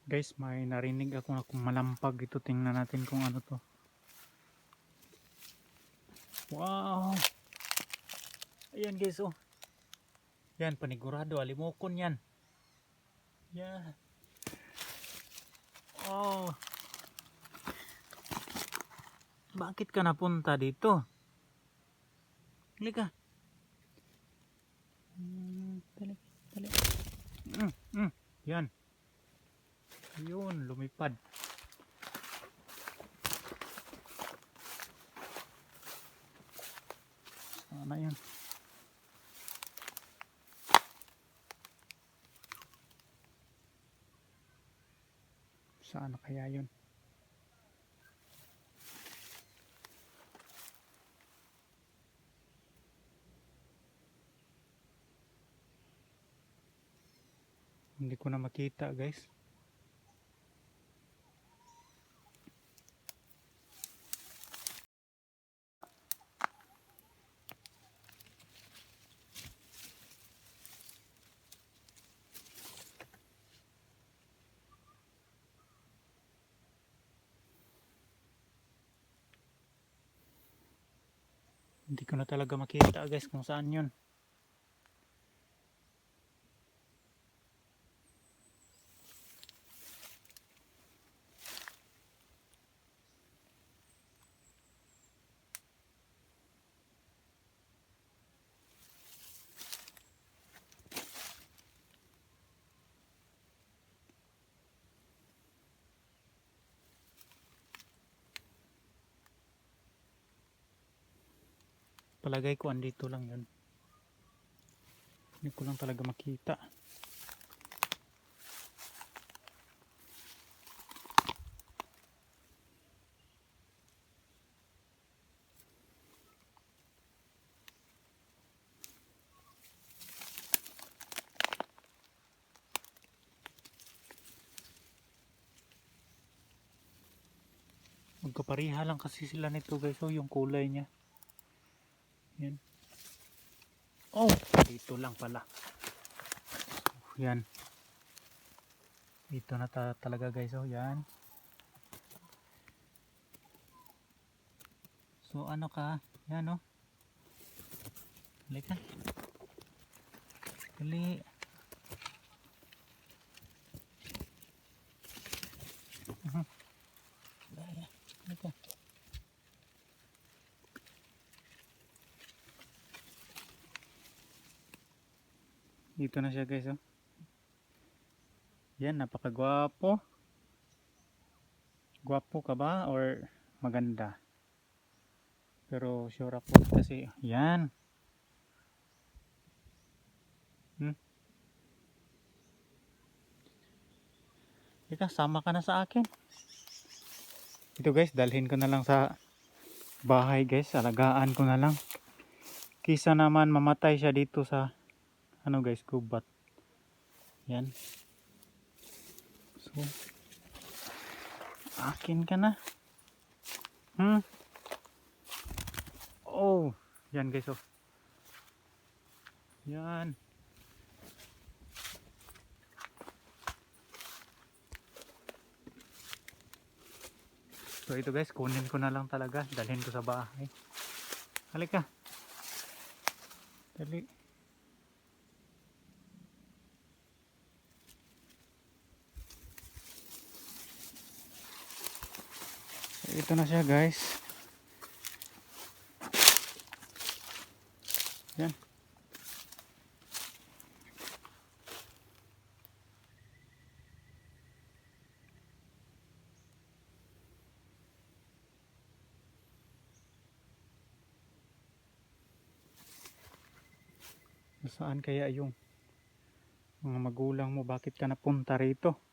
Guys, may narinig ako na kung malampag ito. Tingnan natin kung ano to. Wow! Ayan guys, oh. Yan, panigurado. Alimokon yan. Yan. Oh. Bakit ka napunta dito? Halika. Dali, dali. Yan. Yun, lumipad. Sana yun. Sana kaya yun? Hindi ko na makita guys. Hindi ko na talaga makita guys kung saan yun. Palagay ko andito lang yun. Hindi ko lang talaga makita. Magkapariha lang kasi sila nito guys. Oh, yung kulay niya. Yan. Oh, dito lang pala. Yan. Dito na talaga guys. Oh, yan. So ano ka? Yan oh. Halika. Dali. Halika. Dito na siya guys oh. Yan, napakagwapo. Gwapo ka ba or maganda? Pero sure ako kasi yan. Ika, sama ka na sa akin. Ito guys, dalhin ko na lang sa bahay guys. Alagaan ko na lang. Kisa naman mamatay siya dito sa ano guys, gubat. Yan. So, akin ka na. Oh, yan guys oh. Yan. So ito guys, kunin ko na lang talaga. Dalhin ko sa bahay. Halika. Dali. So, ito na siya guys. Yan. Saan kaya yung mga magulang mo? Bakit ka napunta rito?